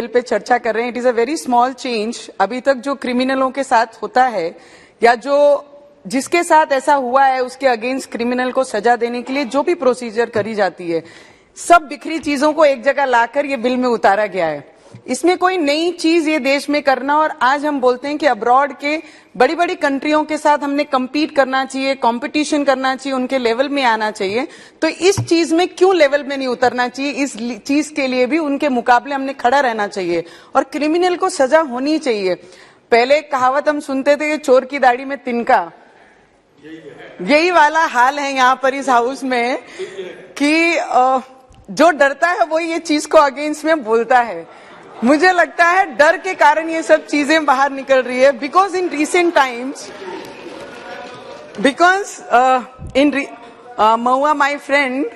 Bill pay चर्चा कर रहे हैं, it is a very small change. अभी तक जो क्रिमिनलों के साथ होता है या जो जिसके साथ ऐसा हुआ है उसके अगेंस्ट क्रिमिनल को सजा देने के लिए जो भी प्रोसीजर करी जाती है, सब बिखरी चीजों को एक जगह लाकर ये बिल में उतारा गया है। इसमें कोई नई चीज ये देश में करना, और आज हम बोलते हैं कि अब्रॉड के बड़ी बड़ी कंट्रियों के साथ हमने compete करना चाहिए, कंपटीशन करना चाहिए, उनके लेवल में आना चाहिए। तो इस चीज में क्यों लेवल में नहीं उतरना चाहिए? इस चीज के लिए भी उनके मुकाबले हमने खड़ा रहना चाहिए और क्रिमिनल को सजा होनी चाहिए। पहले कहावत हम सुनते थे कि चोर की दाढ़ी में तिनका, यही वाला हाल है यहाँ पर इस हाउस में कि जो डरता है वो ये चीज को अगेंस्ट में बोलता है। मुझे लगता है डर के कारण ये सब चीजें बाहर निकल रही है। Because in recent times, Maua, my friend,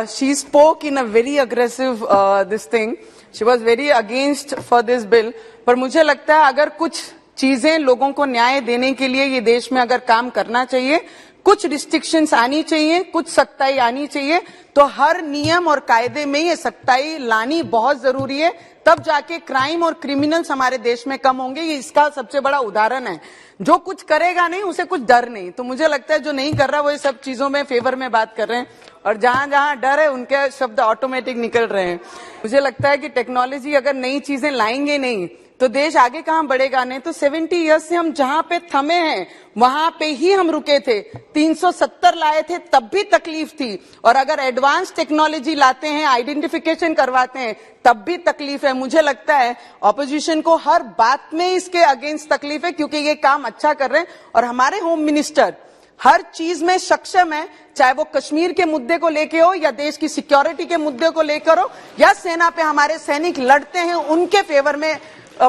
she spoke in a very aggressive this thing. She was very against for this bill. पर मुझे लगता है अगर कुछ चीजें लोगों को न्याय देने के लिए ये देश में अगर काम करना चाहिए, कुछ रिस्ट्रिक्शंस आनी चाहिए, कुछ सख्ताई आनी चाहिए, तो हर नियम और कायदे में ये सख्ताई लानी बहुत जरूरी है। तब जाके क्राइम और क्रिमिनल्स हमारे देश में कम होंगे। ये इसका सबसे बड़ा उदाहरण है। जो कुछ करेगा नहीं उसे कुछ डर नहीं। तो मुझे लगता है जो नहीं कर रहा वो ये सब चीजों में फेवर में बात कर रहे हैं, और जहां जहां डर है उनके शब्द ऑटोमेटिक निकल रहे हैं। मुझे लगता है कि टेक्नोलॉजी अगर नई चीजें लाएंगे नहीं तो देश आगे कहां बढ़ेगा। नहीं तो 70 इयर्स से हम जहां पे थमे हैं वहां पे ही हम रुके थे। 370 लाए थे तब भी तकलीफ थी, और अगर एडवांस टेक्नोलॉजी लाते हैं, आइडेंटिफिकेशन करवाते हैं, तब भी तकलीफ है। मुझे लगता है ऑपोजिशन को हर बात में इसके अगेंस्ट तकलीफ है, क्योंकि ये काम अच्छा कर रहे हैं और हमारे होम मिनिस्टर हर चीज में सक्षम है। चाहे वो कश्मीर के मुद्दे को लेके हो या देश की सिक्योरिटी के मुद्दे को लेकर हो या सेना पे हमारे सैनिक लड़ते हैं उनके फेवर में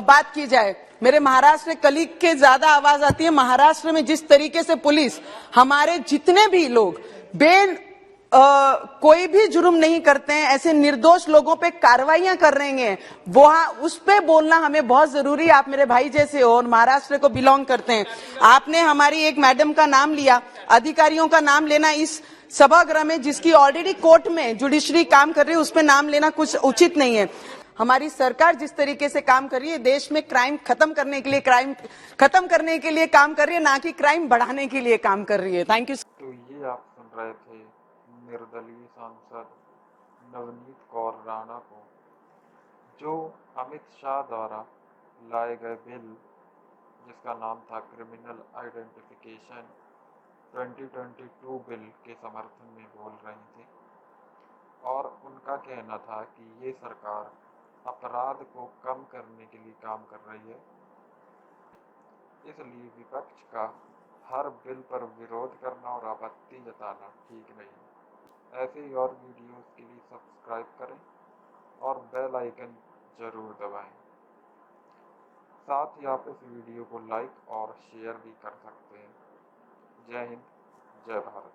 बात की जाए। मेरे महाराष्ट्र में कलीग के ज्यादा आवाज आती है। महाराष्ट्र में जिस तरीके से पुलिस हमारे जितने भी लोग कोई भी जुर्म नहीं करते हैं, ऐसे निर्दोष लोगों पे कार्रवाइयां कर रहे हैं, वो उस पे बोलना हमें बहुत जरूरी है। आप मेरे भाई जैसे हो और महाराष्ट्र को बिलोंग करते हैं। आपने हमारी एक मैडम का नाम लिया, अधिकारियों का नाम लेना इस सभागृह में जिसकी ऑलरेडी कोर्ट में जुडिशरी काम कर रही है, उस पर नाम लेना कुछ उचित नहीं है। हमारी सरकार जिस तरीके से काम कर रही है, देश में क्राइम खत्म करने के लिए काम कर रही है, ना कि क्राइम बढ़ाने के लिए काम कर रही है। Thank you. तो ये आप सुन रहे थे निर्दलीय सांसद नवनीत कौर राणा को, जो अमित शाह द्वारा लाए गए बिल जिसका नाम था क्रिमिनल आइडेंटिफिकेशन 2022 बिल के समर्थन में बोल रही थी। और उनका कहना था कि ये सरकार अपराध को कम करने के लिए काम कर रही है, इसलिए विपक्ष का हर बिल पर विरोध करना और आपत्ति जताना ठीक नहीं है। ऐसे ही और वीडियोस के लिए सब्सक्राइब करें और बेल आइकन जरूर दबाएं। साथ ही आप इस वीडियो को लाइक और शेयर भी कर सकते हैं। जय हिंद, जय भारत।